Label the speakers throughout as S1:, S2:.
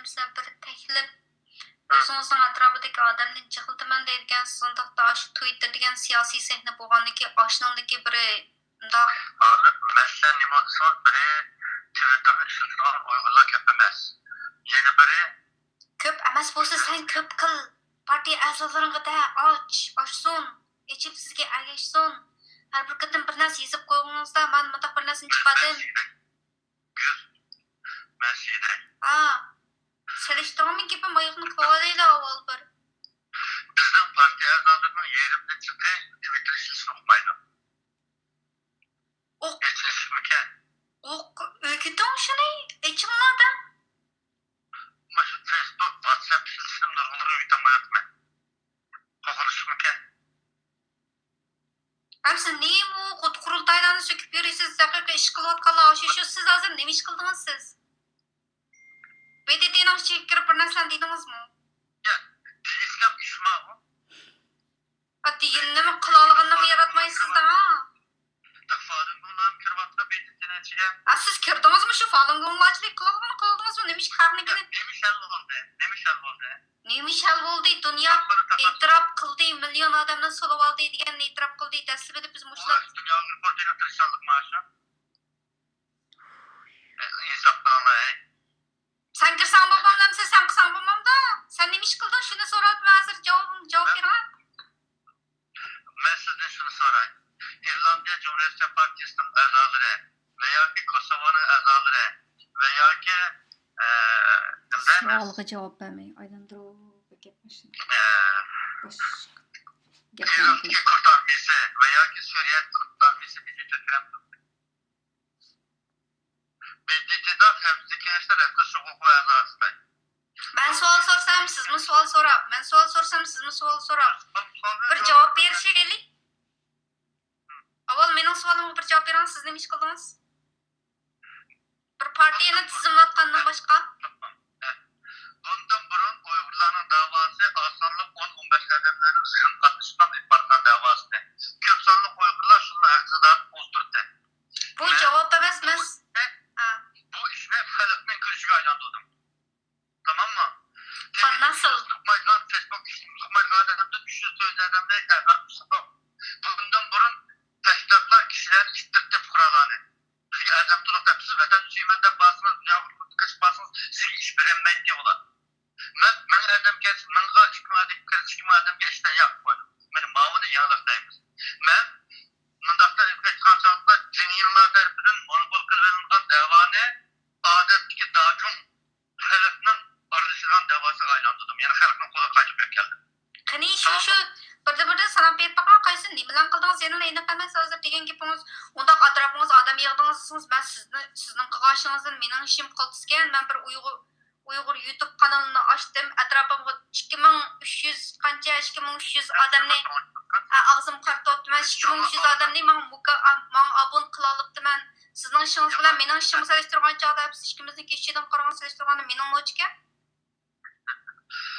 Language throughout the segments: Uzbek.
S1: bize bir teklif. Özünüzün atrafıdaki adamni jıgıltıman deydigan sizindaqda şu Twitter degan siyosiy sahna bo'lgandiki, oshnamdagi biri undaq
S2: Mesela Nimotson biri Twitter'ın işletilen Uygurlar köp emas. Yeni biri
S1: köp emas bo'lsa sen köp qil. Partiya a'zolaringga da ochsin. Echib sizga agashsin. Har bir qatim bir narsa yozib qo'yganingizda men bundaq bir narsani chiqardim.
S2: Ben şeydeyim.
S1: Selishtirgan gapim oyoqni qo'yadi avval bir.
S2: Bizden partiya a'zolarining yerimden çıktı Twitter işletini okumaydı. Geçiniz miken?
S1: Öyküdün şunu. Echimlarda.
S2: Facebook, WhatsApp işletini nurgulunu yutamıyordum. Kokuluş miken?
S1: Hem siz neyim o kurultaylarını söküp yürüyorsunuz, dakika iş kılıvatkanlar aşışıyor. Siz hazır ne iş kıldınız siz? BDT'nin aşçıya girip bir neslen dediniz mi?
S2: Ya, İslam işma o.
S1: Hadi yine mi kılalığını mı yaratmayın sizden ha?
S2: Falun Gunlam kirvatla BDT'nin içine.
S1: Siz kirdiniz mi şu Falun Gunlam'cılık kılalığını kıldınız mı? Neymiş karnıkını?
S2: Neymiş hal oldu?
S1: Neymiş hal oldu? Dünya itiraf kıldı. Milyon adamdan solup aldı diyen itiraf kıldı. Teslim edip biz muşlar.
S2: Dünya reportuyla tırışanlık maaşı. İnsaf falan
S1: Sen girsen babamdan mısın? Sen kısan babamda. Sen neymiş kıldın? Şunu soralım hazır cevap verin ha.
S2: Ben sizden şunu sorayım. İrlandiya Cumhuriyet Partisi'nin azaları veya ki Kosova'nın azaları veya ki
S3: Sualga cevap vermeyi aylandırıyor ve gitmişsin.
S2: İran'daki Kürt armisi veya ki Suriye Kürt armisi bizi tökürem tuttu. BDT'den hepsi gençler hepsi hukuk ve azası.
S1: Ben sual sorsam siz mi sual sorab? Ben sual sorsam siz mi sual sorab? Bir cevap berişeli. Avval mening sualimga bir javob bering, siz nima ish qildingiz? Bir partiyani tizimlatgandan boshqa.
S2: Bundan burun Uyg'urlarning da'vosi osonlik 10-15 odamlarning zig'in qatnashgan Itbarkan da'vosi. Ko'p sonli Uyg'urlar shuni haqqidan o'stirdi.
S1: Bu javob emas,
S2: bu ishni xalqning kulishiga aylantirdim. Tamam mı?
S1: Nasıl?
S2: Facebook adamda 300 adamda bundan burun teşkilatlar kişiler istirdi fukralarını. Bizge adam tutup da siz vatan süymende basınız, yavrulluk kaç basınız, size iş verenmeyin diyorlar. Ben adam gelsin, ben iki adam geçten yap koydum. Benim mavunu yanılıktayımız. Ben mındakta ülkeçkan çaldılar, ceniyinlarda bütün monopol kılınılan davanı adetteki daha çok halkının arışılan davası aylandırdım. Yani halkının kolu kaçıp geldim.
S1: Qani şu birde sanab berib bakma qaysi nima bilan qildingiz yana endi qilmaysiz hozir degan gapingiz unda atrofingizga odam yig'dingizsiz ben sizning qilg'oshingizni mening ishim qiltisgan men bir Uyg'ur YouTube kanalini ochdim atrofimga 2300 qancha 2300 odamni og'zim qartibdi men 2300 odamni men abun qila olibdi men sizning ishingiz bilan mening ishimni solishtirgan chog'da siz ikkimizniki ichidan qaragan solishtirganda mening mochka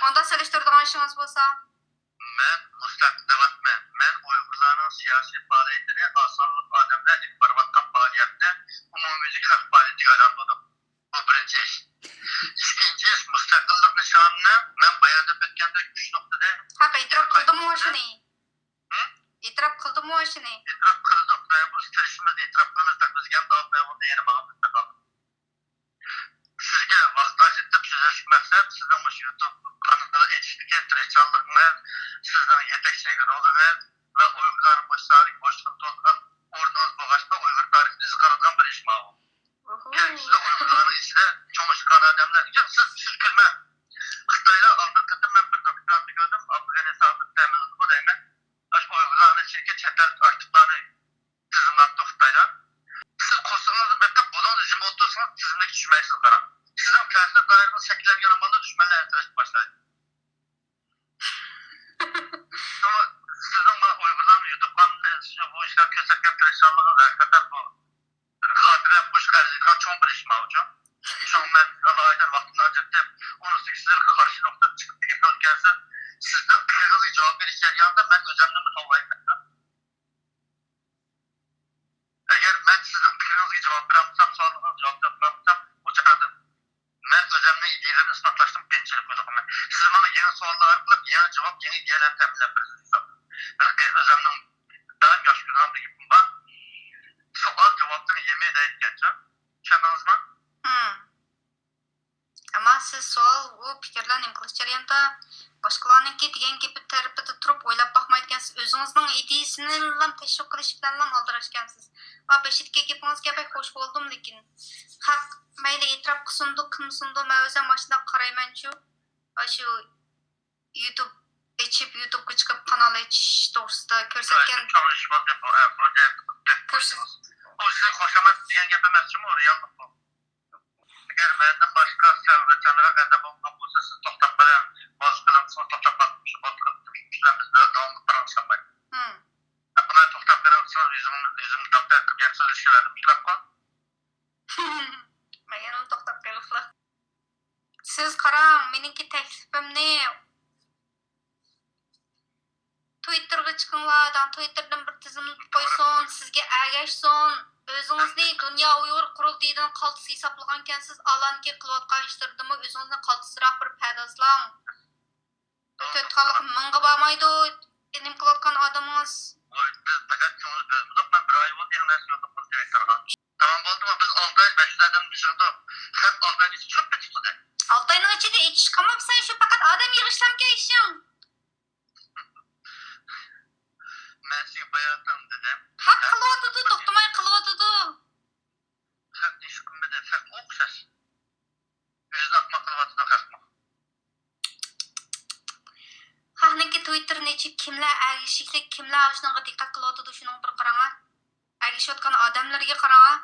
S1: onda solishtiradigan ishingiz bo'lsa
S2: Ben müstakil devatmen. Ben Uygurların siyasi faaliyetini asanlık adamla ilk barvatkan faaliyette umumiyetlik halk faaliyeti aylandırdım. Bu birinci iş. İkinci iş müstakillik nişanını ben bayanda betkende 3 noktada
S1: itiraf qildim o ishini. İtiraf qildim o ishini.
S2: İtiraf qildik. Ben bu istirişimizni itiraf qilsak bizga ham davlat bo'ldi yana ma'lumotda qoldi. Sizga vaqt ajratib so'zlash maqsad sizning shu YouTube kanalda etishlikka tirishchanligingiz, sizning yetakchilik rolingiz va Uyg'urlarning boshliqni to'lgan o'rningiz bo'lg'achqa Uyg'ur tarixini iz qaratgan bir ish ma'lum. Siz Uyg'urlarning ichida cho'ngishgan odamlar, siz kulma. Xitoylar oldin qatim men bir doktorni ko'rdim, Afg'onistonda ta'minot bo'layman. Shu Uyg'urlarning ichiga chet el aktivlarni tizimlatdi Xitoylar. Siz qo'shingizni bekab buni jim o'tirsangiz tizimga tushmaysiz qarang. Sizin kasır dairiniz şekillengen amanda düşmanlar ettirip başlaydı. Sonra sizin Uygurların YouTube kanalında bu işler kösekler perişanlığı hakikaten bu hatırı yapmış karşıdan çok bir iş mi hocam? Şu an ben Allah'tan vaktini acıttım. Onu sizlere karşı noktada çıkıp yapılırkense sizden kırgızı cevap verirken yanında ben özenliğimi tavlayayım. Eğer ben sizin kırgızı cevap veremezsem, sağlığınız cevap veremezsem uçakardım. Ben özenli ideelerini ispatlaştırdım. yeni cevap, yeni gelen temelen bir hesap. Belki özümün daha yaş günahım bir gibim var. Sual cevaptını yemeğe de etkence. Kendiniz mi?
S1: Ama siz sual o fikirler nima qilish jarayonida boshqalarniki degan gapi tarafida turib o'ylab boqmaydigansiz. O'zingizning ideyasini ham tashviq qilish bilan ham aldirashgansiz. Beshikka gapingizga bek xush bo'ldim, lekin haq mayli e'tirof qilsindu, qilmasindu, men o'zim mashina qarayman-chu. Shu YouTube açıp YouTube'ga chiqib kanal achish to'g'risida ko'rsatgan
S2: Çalışma bu proje. O sizin hoşamat diyen gibi emasmi o reallik bu. Eğer benden başka sevreçanlara kadar olma bu siz to'xtab bilan boshqalarni to'xtab bakmış, boshqalarımizda davom ettiramsamayın. Buna to'xtab bilansiz yüzümü doktor qilgan so'z ishlarni mutlaq qo'y.
S1: Men yana to'xtab qoliblar. Siz qarang, meningki taklifimni Twitter'ga chiqinglar, Twitter'dan bir tizimni qo'ysin, sizga agashsin. O'zingizni Dunyo Uyg'ur qurultiyidan qaltis hisoblagankansiz, alanki qilayotgan ishlarinimi o'zingizni qaltisroq bir padazlang. To'tqaliq mingga bormaydi, nima qilayotgan odamingiz.
S2: Biz fakat çoğunuz gözümüzde ben bir ay oldu yine siyorduk bu Twitter'ga. Tamam oldu mu? Biz 6 ay 5 aydan düşürdük. Sen 6 ay içi çok mu çıktı?
S1: 6 oyning ichida ichish qilmabsan, shu faqat odam yig'ishlamga ishing.
S2: Ben size bayatım dedim.
S1: Haq qilyotdi, to'xtamay qilyotdi.
S2: Sen iş kımmede sen okşaş. Yüzde akma kılvatı kalkma.
S1: Haqniki Twitterni ichib kimlar agishliklik, kimlar shunaqa diqqat qilyotdi, shuning bir qarang. Agishayotgan odamlarga qarang.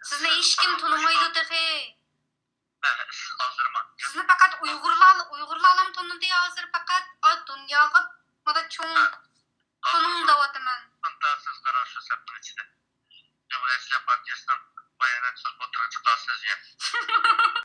S1: Sizni hech kim tonimaydi dexe.
S2: Siz hazırma.
S1: Sizni faqat Uyg'urlar ham tanidi hozir, faqat dunyoga mana cho'ng tonim davotaman.
S2: Fantasız karşı septin içinde. Cumhuriyetçiler Partiyası'nın bayanet söz oturan çıkarsınız ya.